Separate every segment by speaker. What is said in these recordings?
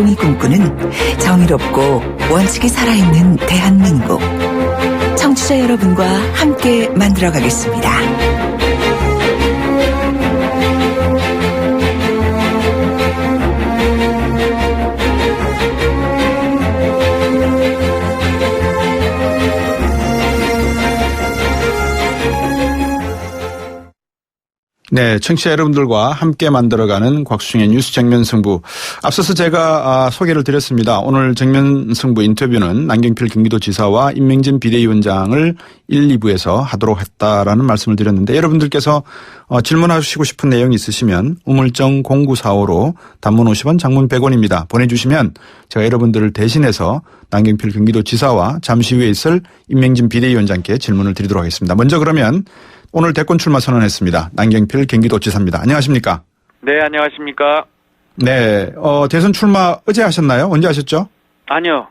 Speaker 1: 백성이 꿈꾸는 정의롭고 원칙이 살아있는 대한민국. 청취자 여러분과 함께 만들어가겠습니다.
Speaker 2: 네, 청취자 여러분들과 함께 만들어가는 곽수중의 뉴스 정면 승부. 앞서서 제가 소개를 드렸습니다. 오늘 정면 승부 인터뷰는 남경필 경기도지사와 임명진 비대위원장을 1, 2부에서 하도록 했다라는 말씀을 드렸는데, 여러분들께서 질문하시고 싶은 내용이 있으시면 우물정 0945로 단문 50원, 장문 100원입니다. 보내주시면 제가 여러분들을 대신해서 남경필 경기도지사와 잠시 후에 있을 임명진 비대위원장께 질문을 드리도록 하겠습니다. 먼저 그러면 오늘 대권 출마 선언했습니다. 남경필 경기도지사입니다. 안녕하십니까?
Speaker 3: 네, 안녕하십니까?
Speaker 2: 네, 대선 출마 어제 하셨나요? 언제 하셨죠?
Speaker 3: 아니요,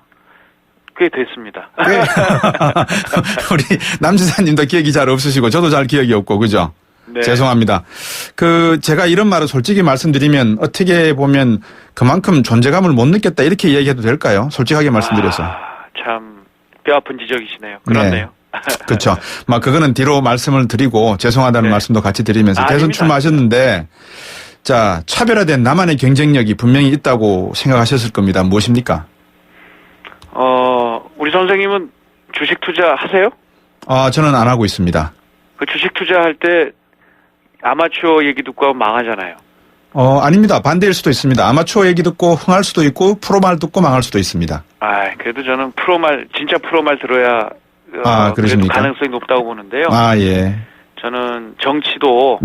Speaker 3: 꽤 됐습니다.
Speaker 2: 네. 우리 남 지사님도 기억이 잘 없으시고 저도 잘 기억이 없고, 그죠?
Speaker 3: 네.
Speaker 2: 죄송합니다. 제가 이런 말을 솔직히 말씀드리면 어떻게 보면 그만큼 존재감을 못 느꼈다 이렇게 이야기해도 될까요? 솔직하게 말씀드려서.
Speaker 3: 참 뼈아픈 지적이시네요. 그렇네요.
Speaker 2: 네. 그렇죠. 그거는 뒤로 말씀을 드리고 죄송하다는 말씀도 같이 드리면서 대선 출마하셨는데, 자, 차별화된 나만의 경쟁력이 분명히 있다고 생각하셨을 겁니다. 무엇입니까?
Speaker 3: 우리 선생님은 주식 투자 하세요?
Speaker 2: 저는 안 하고 있습니다.
Speaker 3: 그 주식 투자할 때 아마추어 얘기 듣고 하면 망하잖아요.
Speaker 2: 아닙니다. 반대일 수도 있습니다. 아마추어 얘기 듣고 흥할 수도 있고 프로말 듣고 망할 수도 있습니다.
Speaker 3: 그래도 저는 진짜 프로말 들어야
Speaker 2: 그러십니까?
Speaker 3: 가능성이 높다고 보는데요.
Speaker 2: 예.
Speaker 3: 저는 정치도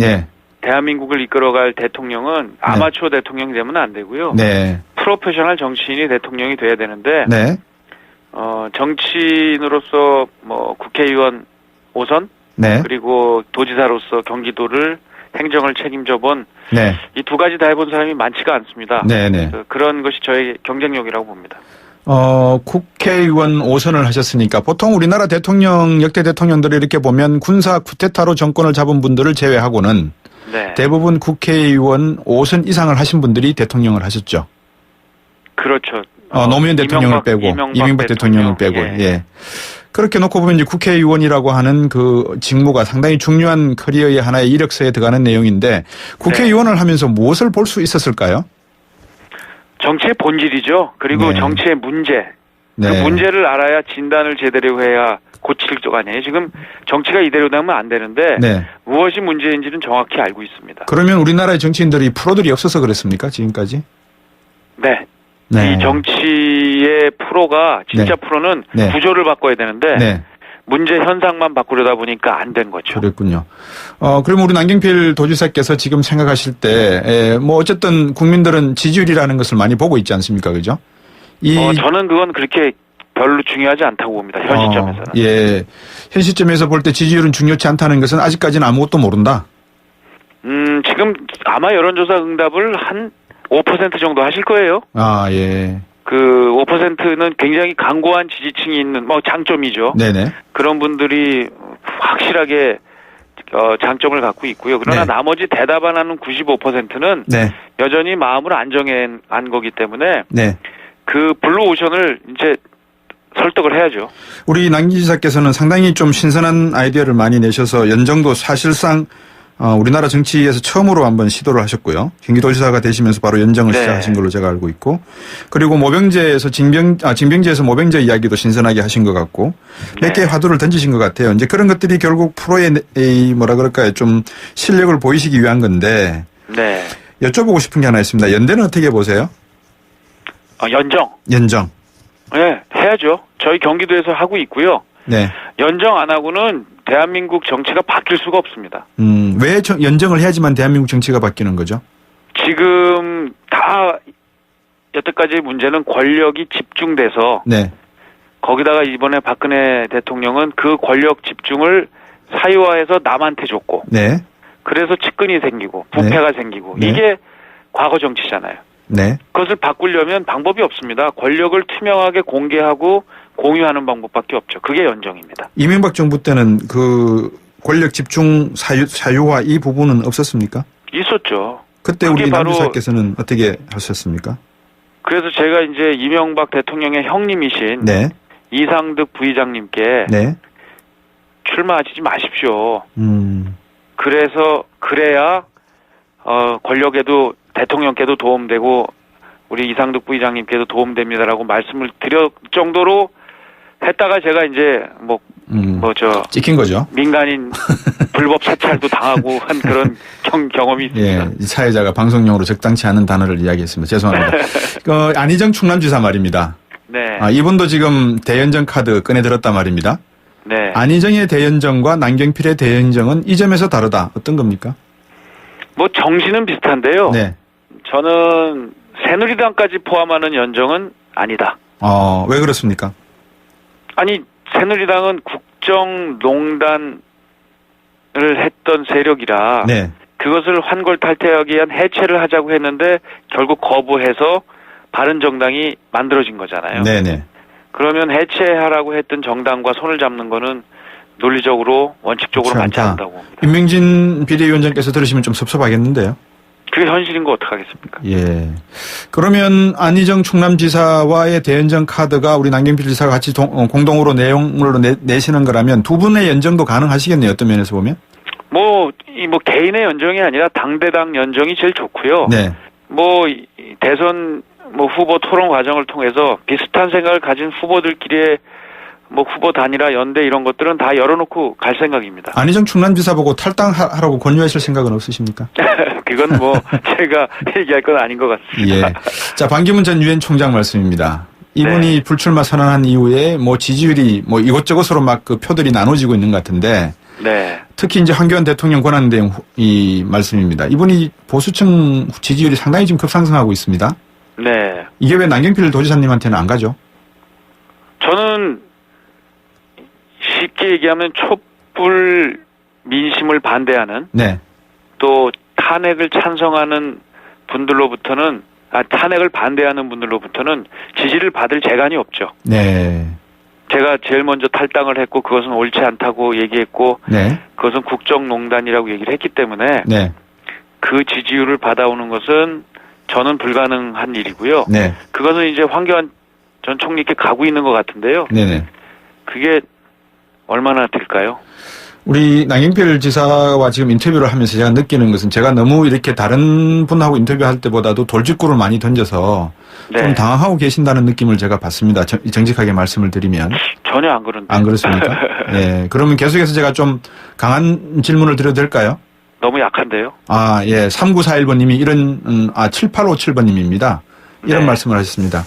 Speaker 3: 대한민국을 이끌어갈 대통령은 아마추어 대통령이 되면 안 되고요.
Speaker 2: 네.
Speaker 3: 프로페셔널 정치인이 대통령이 돼야 되는데,
Speaker 2: 네.
Speaker 3: 정치인으로서 국회의원 5선,
Speaker 2: 네.
Speaker 3: 그리고 도지사로서 경기도를 행정을 책임져 본 이 두 가지 다 해본 사람이 많지가 않습니다.
Speaker 2: 네네.
Speaker 3: 그런 것이 저의 경쟁력이라고 봅니다.
Speaker 2: 국회의원 5선을 하셨으니까 보통 우리나라 역대 대통령들을 이렇게 보면 군사 쿠데타로 정권을 잡은 분들을 제외하고는 대부분 국회의원 5선 이상을 하신 분들이 대통령을 하셨죠.
Speaker 3: 그렇죠.
Speaker 2: 노무현 대통령을 빼고 이명박 대통령을 빼고. 예. 그렇게 놓고 보면 이제 국회의원이라고 하는 그 직무가 상당히 중요한 커리어의 하나의 이력서에 들어가는 내용인데, 국회의원을 하면서 무엇을 볼 수 있었을까요?
Speaker 3: 정치의 본질이죠. 그리고 정치의 문제. 그 문제를 알아야 진단을 제대로 해야 고칠 적 아니에요. 지금 정치가 이대로 되면 안 되는데 무엇이 문제인지는 정확히 알고 있습니다.
Speaker 2: 그러면 우리나라의 정치인들이 프로들이 없어서 그랬습니까? 지금까지?
Speaker 3: 네. 이 정치의 프로가 진짜 프로는 구조를 바꿔야 되는데 문제 현상만 바꾸려다 보니까 안 된 거죠.
Speaker 2: 그랬군요. 그럼 우리 남경필 도지사께서 지금 생각하실 때 어쨌든 국민들은 지지율이라는 것을 많이 보고 있지 않습니까? 그죠?
Speaker 3: 저는 그건 그렇게 별로 중요하지 않다고 봅니다. 현 시점에서는.
Speaker 2: 예. 현 시점에서 볼 때 지지율은 중요치 않다는 것은 아직까지는 아무것도 모른다.
Speaker 3: 지금 아마 여론조사 응답을 한 5% 정도 하실 거예요.
Speaker 2: 예.
Speaker 3: 그 5%는 굉장히 강고한 지지층이 있는 장점이죠.
Speaker 2: 네네.
Speaker 3: 그런 분들이 확실하게 장점을 갖고 있고요. 그러나 나머지 대답 안 하는 95%는 여전히 마음을 안 정한 거기 때문에 그 블루오션을 이제 설득을 해야죠. 우리
Speaker 2: 남 지사께서는 상당히 좀 신선한 아이디어를 많이 내셔서 연정도 사실상 우리나라 정치에서 처음으로 한번 시도를 하셨고요. 경기도지사가 되시면서 바로 연정을 시작하신 걸로 제가 알고 있고, 그리고 모병제에서 징병제에서 모병제 이야기도 신선하게 하신 것 같고, 몇 개의 화두를 던지신 것 같아요. 이제 그런 것들이 결국 프로의 좀 실력을 보이시기 위한 건데, 여쭤보고 싶은 게 하나 있습니다. 연대는 어떻게 보세요? 연정.
Speaker 3: 네, 해야죠. 저희 경기도에서 하고 있고요. 연정 안 하고는 대한민국 정치가 바뀔 수가 없습니다.
Speaker 2: 왜 연정을 해야지만 대한민국 정치가 바뀌는 거죠?
Speaker 3: 지금 다 여태까지 문제는 권력이 집중돼서 거기다가 이번에 박근혜 대통령은 그 권력 집중을 사유화해서 남한테 줬고 그래서 측근이 생기고 부패가 생기고 이게 과거 정치잖아요. 그것을 바꾸려면 방법이 없습니다. 권력을 투명하게 공개하고 공유하는 방법밖에 없죠. 그게 연정입니다.
Speaker 2: 이명박 정부 때는 그 권력 집중 사유화 이 부분은 없었습니까?
Speaker 3: 있었죠.
Speaker 2: 그때 우리 남 지사께서는 어떻게 하셨습니까?
Speaker 3: 그래서 제가 이제 이명박 대통령의 형님이신
Speaker 2: 네.
Speaker 3: 이상득 부의장님께
Speaker 2: 네.
Speaker 3: 출마하지 마십시오. 그래야 권력에도 대통령께도 도움되고 우리 이상득 부의장님께도 도움됩니다라고 말씀을 드릴 정도로 했다가 제가 이제
Speaker 2: 찍힌 거죠.
Speaker 3: 민간인 불법 사찰도 당하고 한 그런 경험이 있습니다.
Speaker 2: 예, 이 사회자가 방송용으로 적당치 않은 단어를 이야기했습니다. 죄송합니다. 안희정 충남지사 말입니다.
Speaker 3: 네.
Speaker 2: 이분도 지금 대연정 카드 꺼내 들었단 말입니다.
Speaker 3: 네.
Speaker 2: 안희정의 대연정과 남경필의 대연정은 이 점에서 다르다. 어떤 겁니까?
Speaker 3: 정신은 비슷한데요.
Speaker 2: 네.
Speaker 3: 저는 새누리당까지 포함하는 연정은 아니다.
Speaker 2: 왜 그렇습니까?
Speaker 3: 아니, 새누리당은 국정농단을 했던 세력이라
Speaker 2: 네.
Speaker 3: 그것을 환골탈태하기 위한 해체를 하자고 했는데 결국 거부해서 바른정당이 만들어진 거잖아요.
Speaker 2: 네네.
Speaker 3: 그러면 해체하라고 했던 정당과 손을 잡는 거는 논리적으로 원칙적으로 맞지 않는다고 봅니다.
Speaker 2: 임명진 비대위원장께서 들으시면 좀 섭섭하겠는데요.
Speaker 3: 그게 현실인 거 어떡하겠습니까?
Speaker 2: 예. 그러면 안희정 충남지사와의 대연정 카드가 우리 남경필 지사가 같이 공동으로 내용으로 내시는 거라면 두 분의 연정도 가능하시겠네요. 어떤 면에서 보면?
Speaker 3: 개인의 연정이 아니라 당대당 연정이 제일 좋고요.
Speaker 2: 네.
Speaker 3: 대선 후보 토론 과정을 통해서 비슷한 생각을 가진 후보들끼리의 후보 단일화 연대 이런 것들은 다 열어놓고 갈 생각입니다.
Speaker 2: 안희정 충남지사 보고 탈당하라고 권유하실 생각은 없으십니까?
Speaker 3: 그건 제가 얘기할 건 아닌 것 같습니다.
Speaker 2: 예. 자, 반기문 전 유엔 총장 말씀입니다. 이분이
Speaker 3: 네.
Speaker 2: 불출마 선언한 이후에 지지율이 이것저것으로 막 그 표들이 나눠지고 있는 것 같은데.
Speaker 3: 네.
Speaker 2: 특히 이제 황교안 대통령 권한대행 이 말씀입니다. 이분이 보수층 지지율이 상당히 지금 급상승하고 있습니다.
Speaker 3: 네.
Speaker 2: 이게 왜 남경필 도지사님한테는 안 가죠?
Speaker 3: 저는 쉽게 얘기하면 촛불 민심을 반대하는
Speaker 2: 네.
Speaker 3: 또 탄핵을 찬성하는 분들로부터는 탄핵을 반대하는 분들로부터는 지지를 받을 재간이 없죠.
Speaker 2: 네.
Speaker 3: 제가 제일 먼저 탈당을 했고 그것은 옳지 않다고 얘기했고
Speaker 2: 네.
Speaker 3: 그것은 국정농단이라고 얘기를 했기 때문에
Speaker 2: 네.
Speaker 3: 그 지지율을 받아오는 것은 저는 불가능한 일이고요.
Speaker 2: 네.
Speaker 3: 그것은 이제 황교안 전 총리께 가고 있는 것 같은데요.
Speaker 2: 네네.
Speaker 3: 그게 얼마나 될까요?
Speaker 2: 우리 남경필 지사와 지금 인터뷰를 하면서 제가 느끼는 것은 제가 너무 이렇게 다른 분하고 인터뷰할 때보다도 돌직구를 많이 던져서
Speaker 3: 네.
Speaker 2: 좀 당황하고 계신다는 느낌을 제가 받습니다. 정직하게 말씀을 드리면.
Speaker 3: 전혀 안 그런데.
Speaker 2: 안 그렇습니까? 네. 그러면 계속해서 제가 좀 강한 질문을 드려도 될까요?
Speaker 3: 너무 약한데요?
Speaker 2: 예. 3941번님이 7857번님입니다. 이런
Speaker 3: 네.
Speaker 2: 말씀을 하셨습니다.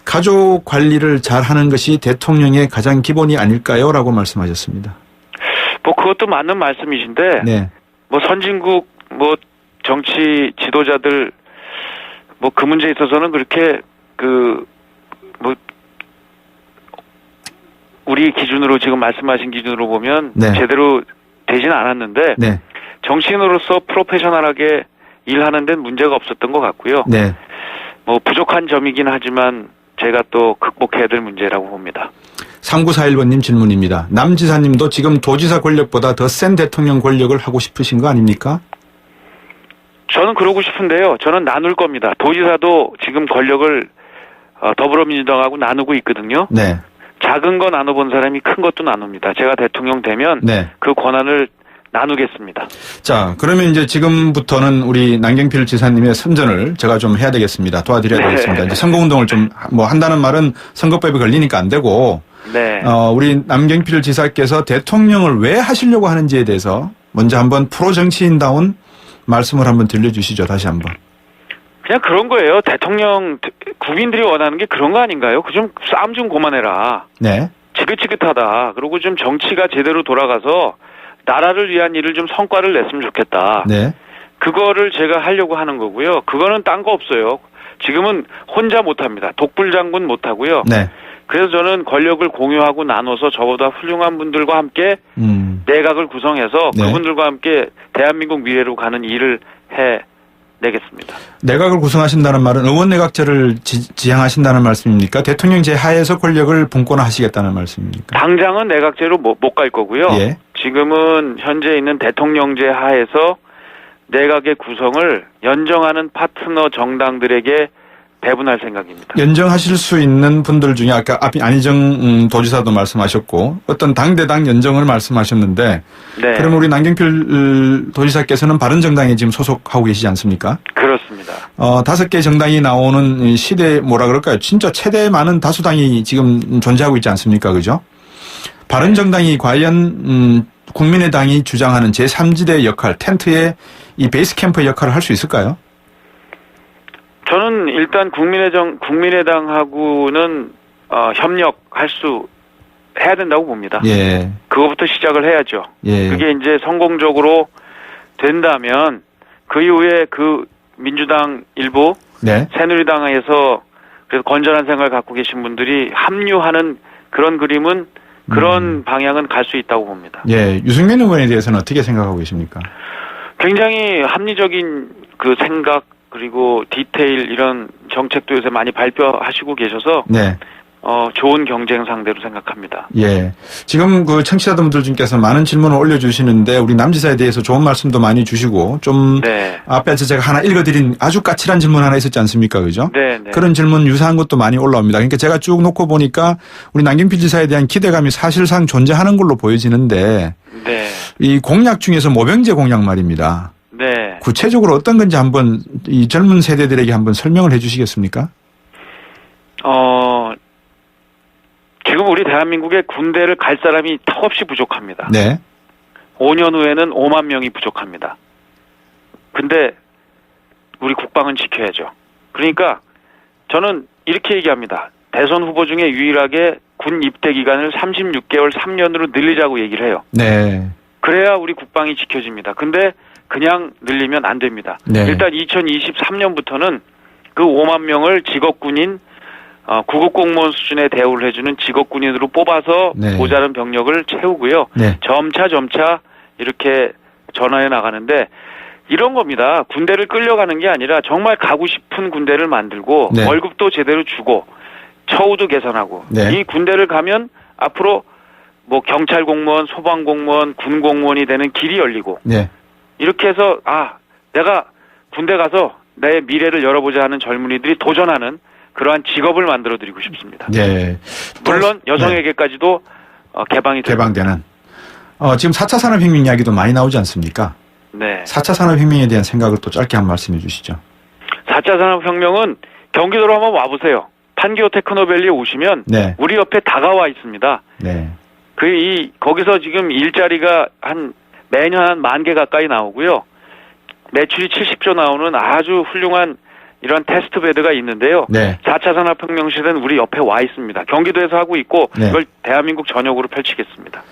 Speaker 2: 가족 관리를 잘 하는 것이 대통령의 가장 기본이 아닐까요? 라고 말씀하셨습니다.
Speaker 3: 그것도 맞는 말씀이신데,
Speaker 2: 네.
Speaker 3: 선진국, 정치 지도자들, 그 문제에 있어서는 그렇게, 우리 기준으로 지금 말씀하신 기준으로 보면,
Speaker 2: 네.
Speaker 3: 제대로 되진 않았는데,
Speaker 2: 네.
Speaker 3: 정치인으로서 프로페셔널하게 일하는 데는 문제가 없었던 것 같고요.
Speaker 2: 네.
Speaker 3: 부족한 점이긴 하지만, 제가 또 극복해야 될 문제라고 봅니다.
Speaker 2: 3941번님 질문입니다. 남 지사님도 지금 도지사 권력보다 더 센 대통령 권력을 하고 싶으신 거 아닙니까?
Speaker 3: 저는 그러고 싶은데요. 저는 나눌 겁니다. 도지사도 지금 권력을 더불어민주당하고 나누고 있거든요.
Speaker 2: 네.
Speaker 3: 작은 거 나눠본 사람이 큰 것도 나눕니다. 제가 대통령 되면
Speaker 2: 네.
Speaker 3: 그 권한을 나누겠습니다.
Speaker 2: 자, 그러면 이제 지금부터는 우리 남경필 지사님의 선전을 제가 좀 해야 되겠습니다. 도와드려야
Speaker 3: 네.
Speaker 2: 되겠습니다. 이제 선거운동을 좀 한다는 말은 선거법에 걸리니까 안 되고,
Speaker 3: 네.
Speaker 2: 우리 남경필 지사께서 대통령을 왜 하시려고 하는지에 대해서 먼저 한번 프로 정치인다운 말씀을 한번 들려주시죠. 다시 한번.
Speaker 3: 그냥 그런 거예요. 대통령, 국민들이 원하는 게 그런 거 아닌가요? 좀 싸움 좀 그만해라.
Speaker 2: 네.
Speaker 3: 지긋지긋하다. 그리고 좀 정치가 제대로 돌아가서 나라를 위한 일을 좀 성과를 냈으면 좋겠다.
Speaker 2: 네.
Speaker 3: 그거를 제가 하려고 하는 거고요. 그거는 딴 거 없어요. 지금은 혼자 못합니다. 독불장군 못하고요.
Speaker 2: 네.
Speaker 3: 그래서 저는 권력을 공유하고 나눠서 저보다 훌륭한 분들과 함께 내각을 구성해서
Speaker 2: 네.
Speaker 3: 그분들과 함께 대한민국 미래로 가는 일을 해내겠습니다.
Speaker 2: 내각을 구성하신다는 말은 의원내각제를 지향하신다는 말씀입니까? 대통령제 하에서 권력을 분권화하시겠다는 말씀입니까?
Speaker 3: 당장은 내각제로 못 갈 거고요.
Speaker 2: 예.
Speaker 3: 지금은 현재 있는 대통령제 하에서 내각의 구성을 연정하는 파트너 정당들에게 배분할 생각입니다.
Speaker 2: 연정하실 수 있는 분들 중에 아까 안희정 도지사도 말씀하셨고 어떤 당대당 연정을 말씀하셨는데 네. 그럼 우리 남경필 도지사께서는 바른정당에 지금 소속하고 계시지 않습니까?
Speaker 3: 그렇습니다.
Speaker 2: 5개 정당이 나오는 시대 뭐라 그럴까요? 진짜 최대 많은 다수당이 지금 존재하고 있지 않습니까? 그죠? 바른정당이 과연 국민의당이 주장하는 제3지대 역할, 텐트의 이 베이스 캠프의 역할을 할 수 있을까요?
Speaker 3: 저는 일단 국민의당하고는 협력할 수 해야 된다고 봅니다. 예. 그거부터 시작을 해야죠. 예. 그게 이제 성공적으로 된다면 그 이후에 그 민주당 일부, 네. 새누리당에서 그래서 건전한 생각을 갖고 계신 분들이 합류하는 그런 그림은 그런 방향은 갈 수 있다고 봅니다.
Speaker 2: 예, 유승민 의원에 대해서는 어떻게 생각하고 계십니까?
Speaker 3: 굉장히 합리적인 그 생각 그리고 디테일 이런 정책도 요새 많이 발표하시고 계셔서 네. 좋은 경쟁 상대로 생각합니다.
Speaker 2: 예. 지금 그 청취자분들 중께서 많은 질문을 올려주시는데 우리 남지사에 대해서 좋은 말씀도 많이 주시고 좀 네. 앞에 제가 하나 읽어드린 아주 까칠한 질문 하나 있었지 않습니까? 그죠? 네, 네. 그런 질문 유사한 것도 많이 올라옵니다. 그러니까 제가 쭉 놓고 보니까 우리 남경필 지사에 대한 기대감이 사실상 존재하는 걸로 보여지는데 네. 이 공약 중에서 모병제 공약 말입니다. 네. 구체적으로 어떤 건지 한번 이 젊은 세대들에게 한번 설명을 해 주시겠습니까?
Speaker 3: 지금 우리 대한민국의 군대를 갈 사람이 턱없이 부족합니다. 네. 5년 후에는 5만 명이 부족합니다. 근데 우리 국방은 지켜야죠. 그러니까 저는 이렇게 얘기합니다. 대선 후보 중에 유일하게 군 입대 기간을 36개월 3년으로 늘리자고 얘기를 해요. 네. 그래야 우리 국방이 지켜집니다. 근데 그냥 늘리면 안 됩니다. 네. 일단 2023년부터는 그 5만 명을 직업군인 구급 공무원 수준의 대우를 해주는 직업군인으로 뽑아서 네. 모자른 병력을 채우고요. 네. 점차 이렇게 전환해 나가는데 이런 겁니다. 군대를 끌려가는 게 아니라 정말 가고 싶은 군대를 만들고 네. 월급도 제대로 주고 처우도 개선하고 네. 이 군대를 가면 앞으로 뭐 경찰 공무원, 소방 공무원, 군 공무원이 되는 길이 열리고 네. 이렇게 해서 내가 군대 가서 내 미래를 열어보자 하는 젊은이들이 도전하는 그러한 직업을 만들어드리고 싶습니다. 네. 물론 여성에게까지도 개방되는.
Speaker 2: 지금 4차 산업혁명 이야기도 많이 나오지 않습니까? 네. 4차 산업혁명에 대한 생각을 또 짧게 한 말씀해 주시죠.
Speaker 3: 4차 산업혁명은 경기도로 한번 와보세요. 판교 테크노밸리에 오시면 네. 우리 옆에 다가와 있습니다. 네. 거기서 지금 일자리가 매년 한 10,000개 가까이 나오고요. 매출이 70조 나오는 아주 훌륭한 이런 테스트 베드가 있는데요. 네. 4차 산업혁명 시대는 우리 옆에 와 있습니다. 경기도에서 하고 있고 네. 이걸 대한민국 전역으로 펼치겠습니다.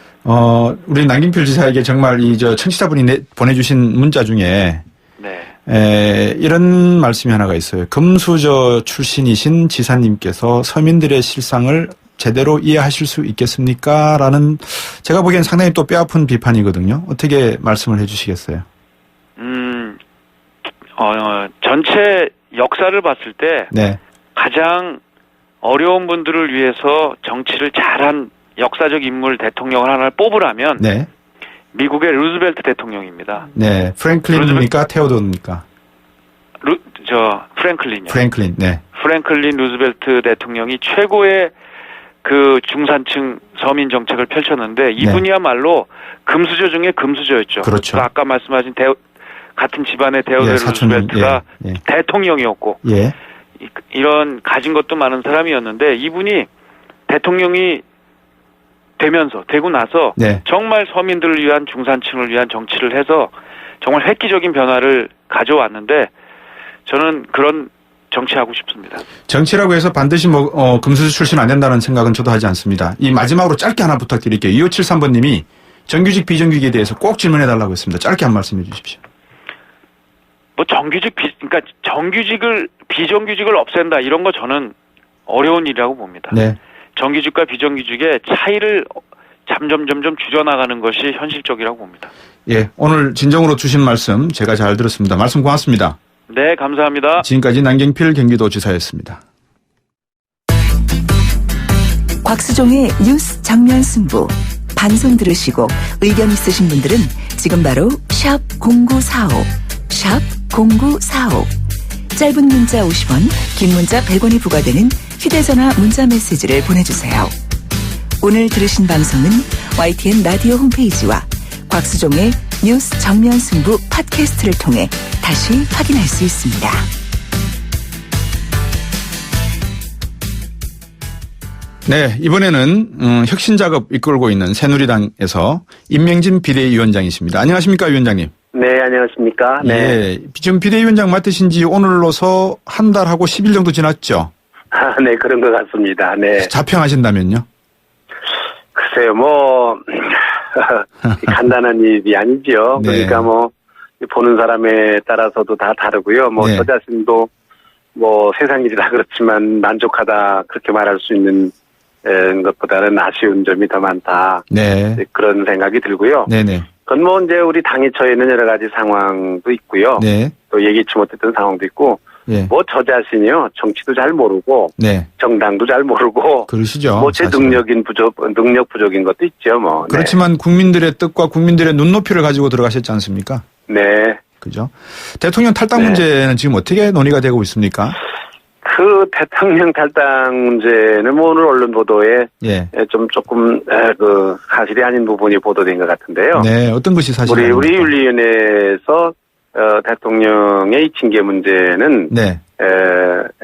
Speaker 2: 우리 남경필 지사에게 정말 청취자분이 보내주신 문자 중에 네. 이런 말씀이 하나가 있어요. 금수저 출신이신 지사님께서 서민들의 실상을 제대로 이해하실 수 있겠습니까? 라는 제가 보기엔 상당히 또 뼈아픈 비판이거든요. 어떻게 말씀을 해 주시겠어요?
Speaker 3: 전체 역사를 봤을 때 네. 가장 어려운 분들을 위해서 정치를 잘한 역사적 인물 대통령을 하나를 뽑으라면 네. 미국의 루즈벨트 대통령입니다.
Speaker 2: 네, 프랭클린입니까? 테오도입니까?
Speaker 3: 프랭클린이요.
Speaker 2: 프랭클린, 네.
Speaker 3: 프랭클린 루즈벨트 대통령이 최고의 그 중산층 서민 정책을 펼쳤는데 이분이야말로 금수저 중에 금수저였죠.
Speaker 2: 그렇죠.
Speaker 3: 아까 말씀하신 같은 집안의 데오데르 루즈벨트가 대통령이었고 이런 가진 것도 많은 사람이었는데 이분이 대통령이 되고 나서 네. 정말 서민들을 위한 중산층을 위한 정치를 해서 정말 획기적인 변화를 가져왔는데 저는 그런 정치하고 싶습니다.
Speaker 2: 정치라고 해서 반드시 금수저 출신 안 된다는 생각은 저도 하지 않습니다. 이 마지막으로 짧게 하나 부탁드릴게요. 2573번님이 정규직 비정규직에 대해서 꼭 질문해달라고 했습니다. 짧게 한 말씀 해주십시오.
Speaker 3: 그러니까 비정규직을 없앤다 이런 거 저는 어려운 일이라고 봅니다. 네. 정규직과 비정규직의 차이를 점점 줄여나가는 것이 현실적이라고 봅니다.
Speaker 2: 예, 오늘 진정으로 주신 말씀 제가 잘 들었습니다. 말씀 고맙습니다.
Speaker 3: 네, 감사합니다.
Speaker 2: 지금까지 남경필 경기도지사였습니다.
Speaker 1: 곽수종의 뉴스 정면 승부. 방송 들으시고 의견 있으신 분들은 지금 바로 샵 0945, 샵 0945 짧은 문자 50원, 긴 문자 100원이 부과되는 휴대전화 문자 메시지를 보내주세요. 오늘 들으신 방송은 YTN 라디오 홈페이지와 곽수종의 뉴스 정면 승부 팟캐스트를 통해 다시 확인할 수 있습니다.
Speaker 2: 네, 이번에는 혁신작업 이끌고 있는 새누리당에서 임명진 비대위원장이십니다. 안녕하십니까, 위원장님?
Speaker 4: 네, 안녕하십니까? 네.
Speaker 2: 예, 지금 비대위원장 맡으신 지 오늘로서 한 달하고 10일 정도 지났죠?
Speaker 4: 아, 네, 그런 것 같습니다. 네.
Speaker 2: 자평하신다면요?
Speaker 4: 글쎄요, 간단한 일이 아니죠.
Speaker 2: 네.
Speaker 4: 그러니까 보는 사람에 따라서도 다 다르고요.
Speaker 2: 네.
Speaker 4: 저 자신도 세상 일이라 그렇지만 만족하다 그렇게 말할 수 있는 것보다는 아쉬운 점이 더 많다.
Speaker 2: 네.
Speaker 4: 그런 생각이 들고요.
Speaker 2: 네네.
Speaker 4: 그건 이제 우리 당이 처해 있는 여러 가지 상황도 있고요.
Speaker 2: 네.
Speaker 4: 또 예기치 못했던 상황도 있고,
Speaker 2: 예.
Speaker 4: 저 자신이요, 정치도 잘 모르고,
Speaker 2: 네.
Speaker 4: 정당도 잘 모르고,
Speaker 2: 그러시죠.
Speaker 4: 제
Speaker 2: 사실은.
Speaker 4: 능력 부족인 것도 있죠,
Speaker 2: 그렇지만
Speaker 4: 네.
Speaker 2: 국민들의 뜻과 국민들의 눈높이를 가지고 들어가셨지 않습니까?
Speaker 4: 네.
Speaker 2: 그죠? 대통령 탈당
Speaker 4: 네.
Speaker 2: 문제는 지금 어떻게 논의가 되고 있습니까?
Speaker 4: 그 대통령 탈당 문제는 오늘 언론 보도에
Speaker 2: 예.
Speaker 4: 조금 사실이 아닌 부분이 보도된 것 같은데요.
Speaker 2: 네, 어떤 것이 사실입니까?
Speaker 4: 우리 윤리위원회에서 대통령의 징계 문제는
Speaker 2: 네.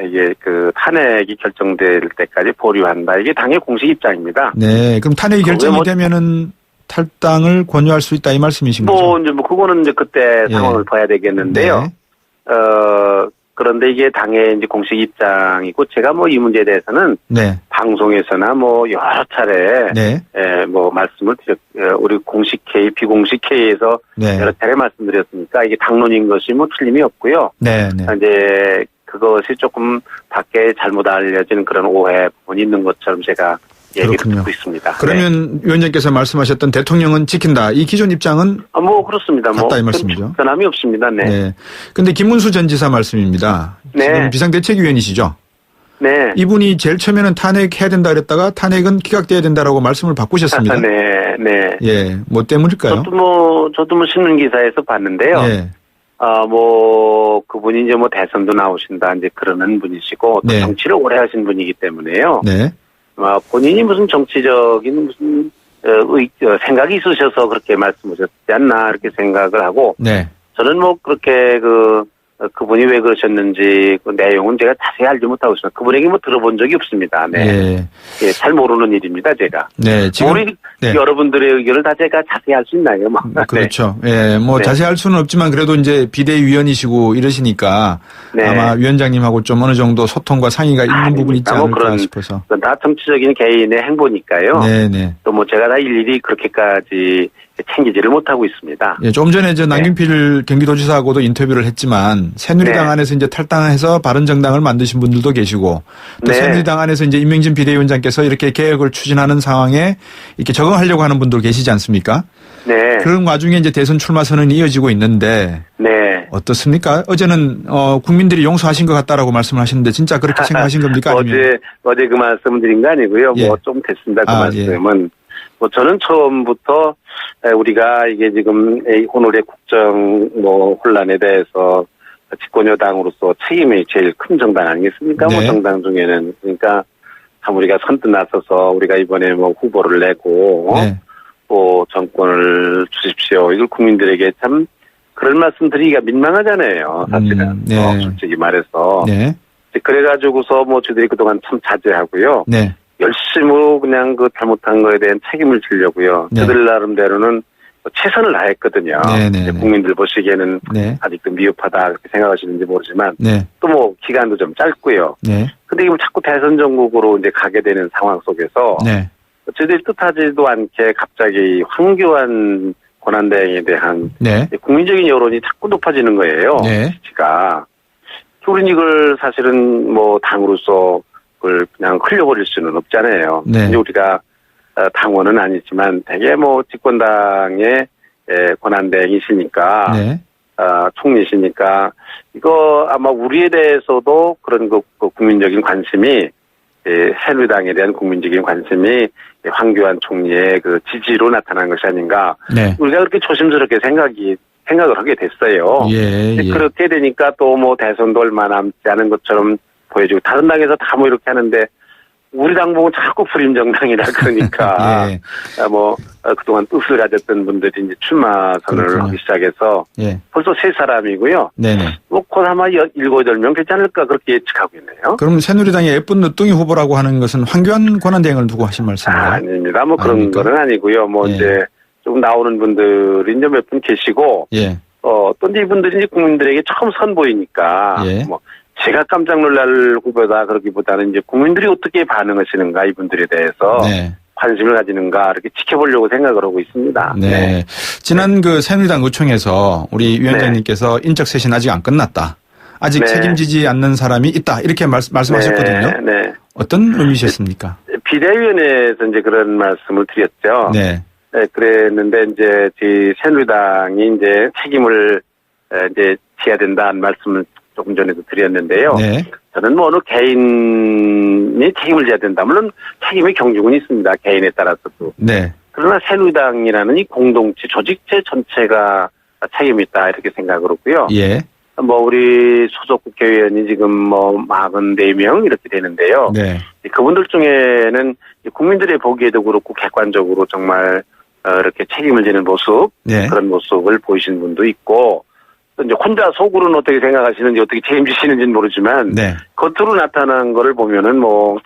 Speaker 4: 이게 탄핵이 결정될 때까지 보류한다. 이게 당의 공식 입장입니다.
Speaker 2: 네, 그럼 탄핵이 결정이 되면은 탈당을 권유할 수 있다 이 말씀이신 거죠?
Speaker 4: 그거는 이제 그때
Speaker 2: 예.
Speaker 4: 상황을 봐야 되겠는데요.
Speaker 2: 네.
Speaker 4: 그런데 이게 당의 이제 공식 입장이고 제가 이 문제에 대해서는
Speaker 2: 네.
Speaker 4: 방송에서나 여러 차례
Speaker 2: 네.
Speaker 4: 말씀을 우리 공식 회의, 비공식 회의에서
Speaker 2: 네.
Speaker 4: 여러 차례 말씀드렸으니까 이게 당론인 것이 틀림이 없고요.
Speaker 2: 네. 네.
Speaker 4: 이제 그것이 조금 밖에 잘못 알려진 그런 오해 부분이 있는 것처럼 제가 얘기를
Speaker 2: 그렇군요.
Speaker 4: 듣고 있습니다.
Speaker 2: 그러면
Speaker 4: 네.
Speaker 2: 위원장께서 말씀하셨던 대통령은 지킨다. 이 기존 입장은
Speaker 4: 그렇습니다.
Speaker 2: 같다 이 말씀이죠.
Speaker 4: 변함이 없습니다. 네.
Speaker 2: 네. 근데 김문수 전 지사 말씀입니다.
Speaker 4: 네.
Speaker 2: 지금 비상대책위원이시죠?
Speaker 4: 네.
Speaker 2: 이분이 제일 처음에는 탄핵해야 된다 그랬다가 탄핵은 기각돼야 된다라고 말씀을 바꾸셨습니다.
Speaker 4: 네. 네.
Speaker 2: 예. 뭐 때문일까요?
Speaker 4: 저도 신문 기사에서 봤는데요.
Speaker 2: 예.
Speaker 4: 그분이 이제 대선도 나오신다 이제 그러는 분이시고 또
Speaker 2: 네.
Speaker 4: 정치를 오래 하신 분이기 때문에요.
Speaker 2: 네.
Speaker 4: 본인이 무슨 정치적인 생각이 있으셔서 그렇게 말씀하셨지 않나 이렇게 생각을 하고
Speaker 2: 네.
Speaker 4: 저는 그렇게 그분이 왜 그러셨는지 그 내용은 제가 자세히 알지 못하고 있습니다. 그분에게 들어본 적이 없습니다. 네.
Speaker 2: 예.
Speaker 4: 예, 잘 모르는 일입니다, 제가.
Speaker 2: 네. 지금
Speaker 4: 우리
Speaker 2: 네.
Speaker 4: 여러분들의 의견을 다 제가 자세히 알 수 있나요?
Speaker 2: 그렇죠. 예,
Speaker 4: 네.
Speaker 2: 자세히 할 수는 없지만 그래도 이제 비대위원이시고 이러시니까
Speaker 4: 네.
Speaker 2: 아마 위원장님하고 좀 어느 정도 소통과 상의가 있는 부분이 있지 않을까 싶어서.
Speaker 4: 그건 다 정치적인 개인의 행보니까요.
Speaker 2: 네네.
Speaker 4: 또 제가 다 일일이 그렇게까지 챙기지를 못하고 있습니다.
Speaker 2: 예, 좀 전에 남경필 경기도지사하고도 인터뷰를 했지만 새누리당
Speaker 4: 네.
Speaker 2: 안에서 이제 탈당해서 바른정당을 만드신 분들도 계시고 또
Speaker 4: 네.
Speaker 2: 새누리당 안에서 이제 임명진 비대위원장께서 이렇게 개혁을 추진하는 상황에 이렇게 적응하려고 하는 분들 계시지 않습니까?
Speaker 4: 네.
Speaker 2: 그런 와중에 이제 대선 출마 선언이 이어지고 있는데
Speaker 4: 네.
Speaker 2: 어떻습니까? 어제는 국민들이 용서하신 것 같다라고 말씀을 하시는데 진짜 그렇게 생각하신 겁니까?
Speaker 4: 어제 그 말씀을 드린 거 아니고요.
Speaker 2: 예.
Speaker 4: 좀 됐습니다. 그 말씀은.
Speaker 2: 예.
Speaker 4: 저는 처음부터 우리가 이게 지금 오늘의 국정 혼란에 대해서 집권 여당으로서 책임이 제일 큰 정당 아니겠습니까?
Speaker 2: 네.
Speaker 4: 정당 중에는. 그러니까 참 우리가 선뜻 나서서 우리가 이번에 후보를 내고
Speaker 2: 네.
Speaker 4: 정권을 주십시오. 이걸 국민들에게 참 그런 말씀 드리기가 민망하잖아요. 사실은.
Speaker 2: 네.
Speaker 4: 솔직히 말해서.
Speaker 2: 네.
Speaker 4: 그래가지고서 저희들이 그동안 참 자제하고요.
Speaker 2: 네.
Speaker 4: 열심히 그냥 잘못한 거에 대한 책임을 지려고요.
Speaker 2: 네.
Speaker 4: 그들 나름대로는 최선을 다했거든요.
Speaker 2: 네.
Speaker 4: 국민들 보시기에는
Speaker 2: 네.
Speaker 4: 아직도 미흡하다 그렇게 생각하시는지 모르지만
Speaker 2: 네.
Speaker 4: 또 기간도 좀 짧고요.
Speaker 2: 네.
Speaker 4: 근데 이거 자꾸 대선 정국으로 이제 가게 되는 상황 속에서
Speaker 2: 네.
Speaker 4: 저희들이 뜻하지도 않게 갑자기 황교안 권한대행에 대한
Speaker 2: 네.
Speaker 4: 국민적인 여론이 자꾸 높아지는 거예요.
Speaker 2: 네.
Speaker 4: 수치가. 우리는 이걸 사실은 당으로서 그걸 그냥 흘려버릴 수는 없잖아요.
Speaker 2: 네.
Speaker 4: 이제 우리가 당원은 아니지만 되게 집권당의 권한대행이시니까
Speaker 2: 네.
Speaker 4: 총리시니까 이거 아마 우리에 대해서도 그런 국민적인 관심이 새누리당에 대한 국민적인 관심이 황교안 총리의 지지로 나타난 것이 아닌가.
Speaker 2: 네.
Speaker 4: 우리가 그렇게 조심스럽게 생각이 생각을 하게 됐어요.
Speaker 2: 예, 예.
Speaker 4: 그렇게 되니까 또 뭐 대선도 얼마 남지 않은 것처럼 보여지고 다른 당에서 다 뭐 이렇게 하는데 우리 당 보고 자꾸 불임정당이라 그러니까
Speaker 2: 예.
Speaker 4: 그동안 뜻을 가졌던 분들이 이제 출마 선언을
Speaker 2: 그렇군요.
Speaker 4: 하기 시작해서
Speaker 2: 예.
Speaker 4: 벌써 3사람이고요.
Speaker 2: 네네.
Speaker 4: 뭐 곧 아마 7, 8명 되지 않을까 그렇게 예측하고 있네요.
Speaker 2: 그럼 새누리당의 예쁜 늦둥이 후보라고 하는 것은 황교안 권한대행을 두고 하신 말씀인가요?
Speaker 4: 아닙니다. 뭐 그런
Speaker 2: 아닙니까?
Speaker 4: 거는 아니고요. 뭐
Speaker 2: 예.
Speaker 4: 이제 조금 나오는 분들이 이제 몇 분 계시고
Speaker 2: 예.
Speaker 4: 또 이제 이분들이 이제 국민들에게 처음 선보이니까
Speaker 2: 예.
Speaker 4: 뭐 제가 깜짝 놀랄 후보다 그러기보다는 이제 국민들이 어떻게 반응하시는가 이분들에 대해서
Speaker 2: 네.
Speaker 4: 관심을 가지는가 이렇게 지켜보려고 생각을 하고 있습니다.
Speaker 2: 네. 지난 그 새누리당 의총에서 우리 위원장님께서 인적 쇄신 아직 안 끝났다. 아직
Speaker 4: 네.
Speaker 2: 책임지지 않는 사람이 있다. 이렇게 말씀하셨거든요.
Speaker 4: 네.
Speaker 2: 어떤 의미셨습니까?
Speaker 4: 비대위원회에서 이제 그런 말씀을 드렸죠.
Speaker 2: 네.
Speaker 4: 네, 그랬는데 이제 저희 새누리당이 이제 책임을 이제 져야 된다는 말씀을 조금 전에도 드렸는데요.
Speaker 2: 네.
Speaker 4: 저는 뭐 어느 개인이 책임을 져야 된다. 물론 책임의 경중은 있습니다. 개인에 따라서도.
Speaker 2: 네.
Speaker 4: 그러나 새누리당이라는 이 공동체 조직체 전체가 책임이 있다 이렇게 생각을 하고요.
Speaker 2: 예.
Speaker 4: 뭐 우리 소속 국회의원이 지금 뭐 44명 이렇게 되는데요.
Speaker 2: 네.
Speaker 4: 그분들 중에는 국민들의 보기에도 그렇고 객관적으로 정말 이렇게 책임을 지는 모습
Speaker 2: 네.
Speaker 4: 그런 모습을 보이시는 분도 있고 또 이제 혼자 속으로는 어떻게 생각하시는지 어떻게 책임지시는지는 모르지만
Speaker 2: 네.
Speaker 4: 겉으로 나타난 거를 보면은 뭐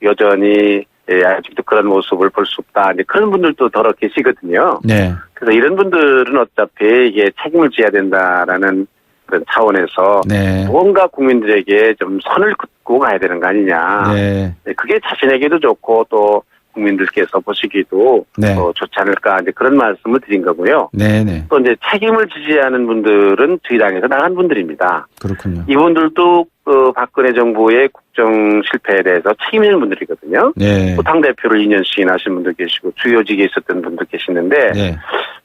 Speaker 4: 여전히 아직도 그런 모습을 볼 수 없다. 이제 그런 분들도 더러 계시거든요.
Speaker 2: 네.
Speaker 4: 그래서 이런 분들은 어차피 이게 책임을 져야 된다라는 그런 차원에서
Speaker 2: 네.
Speaker 4: 무언가 국민들에게 좀 선을 긋고 가야 되는 거 아니냐.
Speaker 2: 네.
Speaker 4: 그게 자신에게도 좋고 또 국민들께서 보시기도
Speaker 2: 네.
Speaker 4: 좋지 않을까 이제 그런 말씀을 드린 거고요.
Speaker 2: 네네.
Speaker 4: 또 이제 책임을 지지 않은 분들은 저희 당에서 나간 분들입니다.
Speaker 2: 그렇군요.
Speaker 4: 이분들도 박근혜 정부의 국정 실패에 대해서 책임지는 분들이거든요.
Speaker 2: 네.
Speaker 4: 또 당대표를 2년씩이나 하신 분도 계시고 주요직에 있었던 분도 계시는데
Speaker 2: 네.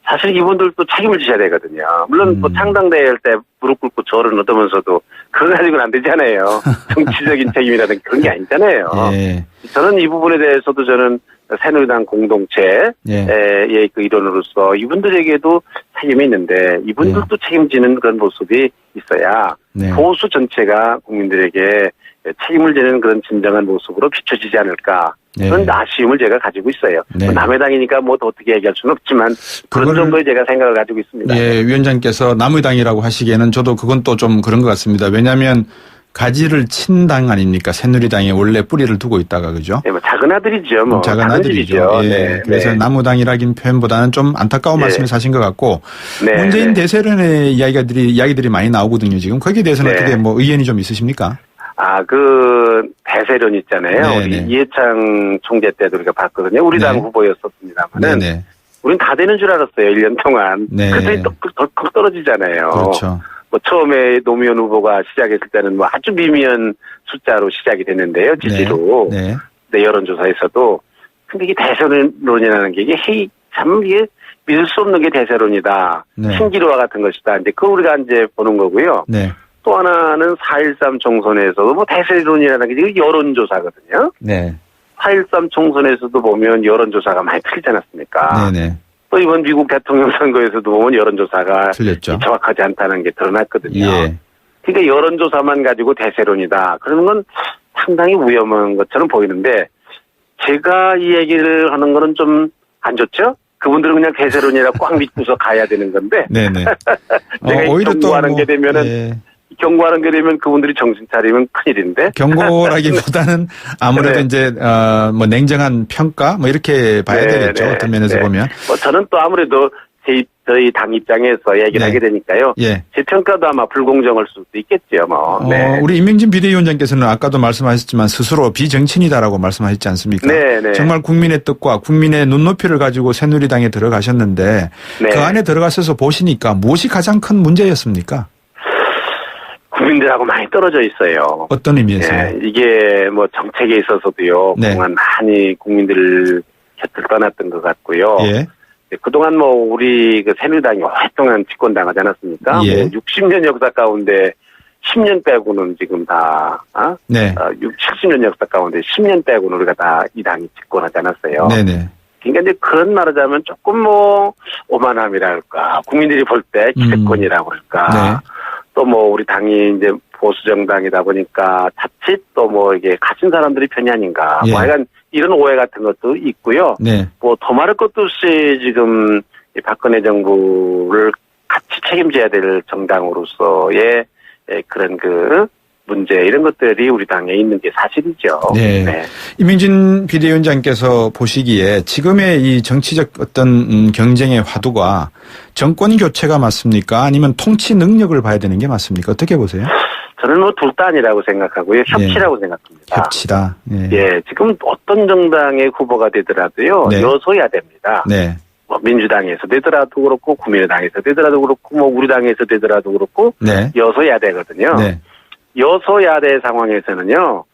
Speaker 4: 사실 이분들도 책임을 지셔야 되거든요. 물론 또 창당대회 할 때 무릎 꿇고 절을 얻으면서도 그거 가지고는 안 되잖아요. 정치적인 책임이라든가 그런 게 아니잖아요.
Speaker 2: 예.
Speaker 4: 저는 이 부분에 대해서도 저는 새누리당 공동체의
Speaker 2: 예.
Speaker 4: 그 일원으로서 이분들에게도 책임이 있는데 이분들도 책임지는 그런 모습이 있어야
Speaker 2: 네.
Speaker 4: 보수 전체가 국민들에게 책임을 지는 그런 진정한 모습으로 비춰지지 않을까.
Speaker 2: 네.
Speaker 4: 그런 아쉬움을 제가 가지고 있어요.
Speaker 2: 네.
Speaker 4: 남의 당이니까 뭐 어떻게 얘기할 수는 없지만 그런 정도의 제가 생각을 가지고 있습니다.
Speaker 2: 예, 위원장께서 남의 당이라고 하시기에는 저도 그건 또 좀 그런 것 같습니다. 왜냐하면 가지를 친 당 아닙니까? 새누리당에 원래 뿌리를 두고 있다가 그죠?
Speaker 4: 네, 뭐 작은 아들이죠. 뭐
Speaker 2: 작은 아들이죠. 예.
Speaker 4: 네.
Speaker 2: 그래서 나무당이라긴 표현보다는 좀 안타까운 말씀을 사신 것 같고
Speaker 4: 네.
Speaker 2: 문재인
Speaker 4: 네.
Speaker 2: 대세론의 이야기들이 많이 나오거든요. 지금 거기에 대해서는
Speaker 4: 네.
Speaker 2: 어떻게 뭐 의견이 좀 있으십니까?
Speaker 4: 그 대세론 있잖아요.
Speaker 2: 네,
Speaker 4: 우리
Speaker 2: 네.
Speaker 4: 이해창 총재 때도 우리가 봤거든요. 우리 당
Speaker 2: 네.
Speaker 4: 후보였었습니다만은
Speaker 2: 네네.
Speaker 4: 우린 다 되는 줄 알았어요. 1년 동안.
Speaker 2: 네.
Speaker 4: 그때 덜컥 떨어지잖아요.
Speaker 2: 그렇죠.
Speaker 4: 뭐 처음에 노무현 후보가 시작했을 때는 뭐 아주 미미한 숫자로 시작이 됐는데요. 지지로.
Speaker 2: 네.
Speaker 4: 네, 여론조사에서도. 근데 이게 대세론이라는 게 이게 참 이게 믿을 수 없는 게 대세론이다.
Speaker 2: 네.
Speaker 4: 신기루와 같은 것이다. 이제 그거 우리가 이제 보는 거고요.
Speaker 2: 네.
Speaker 4: 또 하나는 4.13 총선에서도 뭐 대세론이라는 게 여론조사거든요.
Speaker 2: 네.
Speaker 4: 4.13 총선에서도 보면 여론조사가 많이 틀리지 않았습니까?
Speaker 2: 네네.
Speaker 4: 또 이번 미국 대통령 선거에서도 보면 여론조사가
Speaker 2: 틀렸죠.
Speaker 4: 정확하지 않다는 게 드러났거든요.
Speaker 2: 예.
Speaker 4: 그러니까 여론조사만 가지고 대세론이다. 그러는 건 상당히 위험한 것처럼 보이는데 제가 이 얘기를 하는 거는 좀 안 좋죠? 그분들은 그냥 대세론이라 꽉 믿고서 가야 되는 건데.
Speaker 2: 네네.
Speaker 4: 내가
Speaker 2: 오히려 또
Speaker 4: 경고하는 게 되면은
Speaker 2: 예.
Speaker 4: 경고하는 게 되면 그분들이 정신 차리면 큰일인데.
Speaker 2: 경고라기보다는 아무래도
Speaker 4: 네.
Speaker 2: 이제 뭐 냉정한 평가 뭐 이렇게 봐야
Speaker 4: 네,
Speaker 2: 되겠죠.
Speaker 4: 네,
Speaker 2: 어떤 면에서
Speaker 4: 네.
Speaker 2: 보면.
Speaker 4: 뭐 저는 또 아무래도 저희 당 입장에서 얘기를
Speaker 2: 네.
Speaker 4: 하게 되니까요.
Speaker 2: 예.
Speaker 4: 제 평가도 아마 불공정할 수도 있겠죠. 뭐. 네.
Speaker 2: 우리 임명진 비대위원장께서는 아까도 말씀하셨지만 스스로 비정치인이다라고 말씀하셨지 않습니까?
Speaker 4: 네, 네.
Speaker 2: 정말 국민의 뜻과 국민의 눈높이를 가지고 새누리당에 들어가셨는데
Speaker 4: 네.
Speaker 2: 그 안에 들어가셔서 보시니까 무엇이 가장 큰 문제였습니까?
Speaker 4: 국민들하고 많이 떨어져 있어요.
Speaker 2: 어떤 의미에서요?
Speaker 4: 네, 이게 뭐 정책에 있어서도요.
Speaker 2: 네.
Speaker 4: 그동안 많이 국민들 곁을 떠났던 것 같고요.
Speaker 2: 예.
Speaker 4: 그동안 뭐 우리 그 새누리당이 오랫동안 집권당하지 않았습니까?
Speaker 2: 예.
Speaker 4: 뭐 60년 역사 가운데 10년 빼고는 지금 다,
Speaker 2: 네.
Speaker 4: 70년 역사 가운데 10년 빼고는 우리가 다 이 당이 집권하지 않았어요.
Speaker 2: 네네.
Speaker 4: 그러니까 이제 그런 말하자면 조금 뭐 오만함이랄까, 국민들이 볼 때 기득권이라고 할까,
Speaker 2: 네.
Speaker 4: 또 뭐 우리 당이 이제 보수 정당이다 보니까 자칫 또 뭐 이게 가진 사람들이 편이 아닌가,
Speaker 2: 예.
Speaker 4: 뭐 하여간 이런 오해 같은 것도 있고요.
Speaker 2: 네.
Speaker 4: 뭐 더 말할 것도 없이 지금 이 박근혜 정부를 같이 책임져야 될 정당으로서의 그런 그 문제 이런 것들이 우리 당에 있는 게 사실이죠.
Speaker 2: 네.
Speaker 4: 네.
Speaker 2: 임명진 비대위원장께서 보시기에 지금의 이 정치적 어떤 경쟁의 화두가 정권 교체가 맞습니까? 아니면 통치 능력을 봐야 되는 게 맞습니까? 어떻게 보세요?
Speaker 4: 저는 뭐 둘 다 아니라고 생각하고요. 협치라고 생각합니다.
Speaker 2: 협치다. 예.
Speaker 4: 예, 지금 어떤 정당의 후보가 되더라도요.
Speaker 2: 네.
Speaker 4: 여소야 됩니다.
Speaker 2: 네.
Speaker 4: 뭐 민주당에서 되더라도 그렇고 국민의당에서 되더라도 그렇고 뭐 우리 당에서 되더라도 그렇고
Speaker 2: 네.
Speaker 4: 여소야 되거든요.
Speaker 2: 네.
Speaker 4: 여소야대 상황에서는요.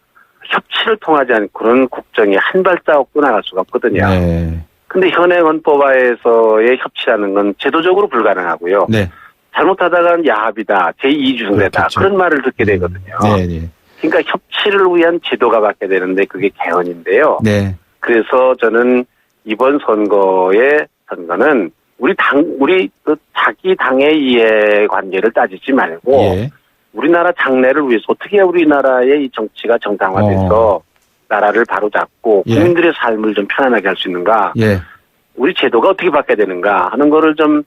Speaker 4: 협치를 통하지 않고는 국정이 한 발자국도 나갈 수가 없거든요.
Speaker 2: 네.
Speaker 4: 근데 현행 헌법하에서의 협치라는 건 제도적으로 불가능하고요.
Speaker 2: 네.
Speaker 4: 잘못하다간 야합이다, 제2중대다
Speaker 2: 그렇겠죠.
Speaker 4: 그런 말을 듣게 되거든요.
Speaker 2: 네. 네.
Speaker 4: 그러니까 협치를 위한 제도가 받게 되는데 그게 개헌인데요.
Speaker 2: 네.
Speaker 4: 그래서 저는 이번 선거는 우리 그 자기 당의 이해관계를 따지지 말고
Speaker 2: 예.
Speaker 4: 우리나라 장래를 위해서 어떻게 우리나라의 이 정치가 정상화돼서 나라를 바로잡고
Speaker 2: 예.
Speaker 4: 국민들의 삶을 좀 편안하게 할 수 있는가,
Speaker 2: 예.
Speaker 4: 우리 제도가 어떻게 바뀌어야 되는가 하는 거를 좀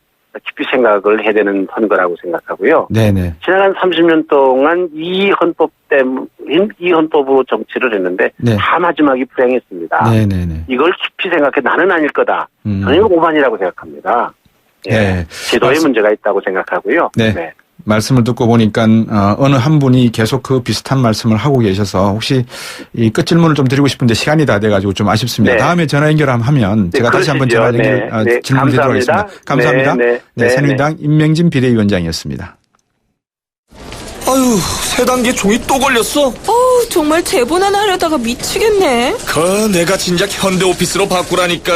Speaker 4: 깊이 생각을 해야 되는 선거라고 생각하고요.
Speaker 2: 네네.
Speaker 4: 지나간 30년 동안 이 헌법으로 정치를 했는데
Speaker 2: 네.
Speaker 4: 다 마지막이 불행했습니다.
Speaker 2: 네네네.
Speaker 4: 이걸 깊이 생각해 나는 아닐 거다. 저는 이거 오만이라고 생각합니다. 예.
Speaker 2: 네.
Speaker 4: 제도에 문제가 있다고 생각하고요.
Speaker 2: 네.
Speaker 4: 네.
Speaker 2: 말씀을 듣고 보니까 어느 한 분이 계속 그 비슷한 말씀을 하고 계셔서 혹시 이 끝질문을 좀 드리고 싶은데 시간이 다 돼가지고 좀 아쉽습니다.
Speaker 4: 네.
Speaker 2: 다음에 전화 연결하면 제가 다시 한번 전화 연결 질문을 드리도록 하겠습니다. 감사합니다. 네, 새누리당 임명진 비대위원장이었습니다.
Speaker 5: 아유, 세 단계 종이 또 걸렸어?
Speaker 6: 정말 재본하나 하려다가 미치겠네.
Speaker 5: 내가 진작 현대오피스로 바꾸라니까.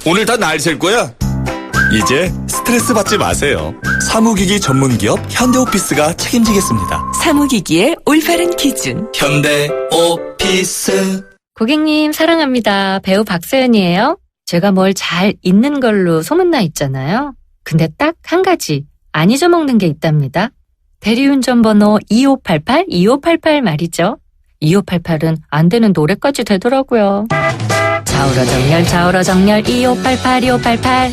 Speaker 5: 오늘 다 날 셀 거야. 이제 스트레스 받지 마세요. 사무기기 전문기업 현대오피스가 책임지겠습니다.
Speaker 1: 사무기기의 올바른 기준.
Speaker 5: 현대오피스.
Speaker 7: 고객님 사랑합니다. 배우 박서연이에요. 제가 뭘 잘 잊는 걸로 소문나 있잖아요. 근데 딱 한 가지 안 잊어먹는 게 있답니다. 대리운전 번호 2588 말이죠. 2588은 안 되는 노래까지 되더라고요. 좌우로 정렬 2588.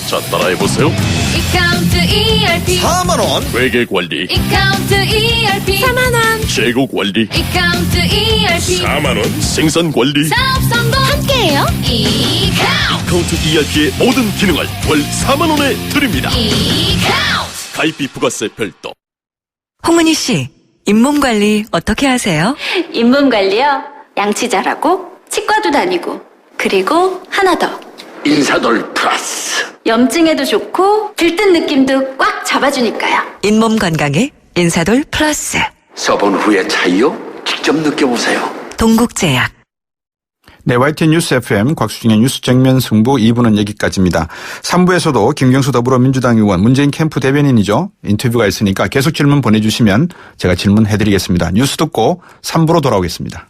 Speaker 8: 자, 따라해보세요.
Speaker 6: 이카운트 ERP
Speaker 5: 4만원.
Speaker 8: 회계 관리,
Speaker 6: 이카운트 ERP 4만원
Speaker 8: 재고 관리,
Speaker 6: 이카운트 ERP
Speaker 8: 4만원, 생산 관리,
Speaker 6: 사업 성공 함께해요. 이카운트
Speaker 8: 카운트 ERP의 모든 기능을 월 4만원에 드립니다.
Speaker 6: 이카운트
Speaker 8: 가입비 부가세 별도.
Speaker 1: 홍은희 씨, 잇몸 관리 어떻게 하세요?
Speaker 9: 잇몸 관리요? 양치 잘하고 치과도 다니고 그리고 하나 더
Speaker 10: 인사돌 플러스.
Speaker 9: 염증에도 좋고 들뜬 느낌도 꽉 잡아주니까요.
Speaker 1: 잇몸 건강에 인사돌 플러스.
Speaker 10: 써본 후의 차이요? 직접 느껴보세요.
Speaker 1: 동국제약.
Speaker 2: 네, YTN 뉴스 FM 곽수진의 뉴스 정면 승부 2부는 여기까지입니다. 3부에서도 김경수 더불어민주당 의원 문재인 캠프 대변인이죠. 인터뷰가 있으니까 계속 질문 보내주시면 제가 질문해드리겠습니다. 뉴스 듣고 3부로 돌아오겠습니다.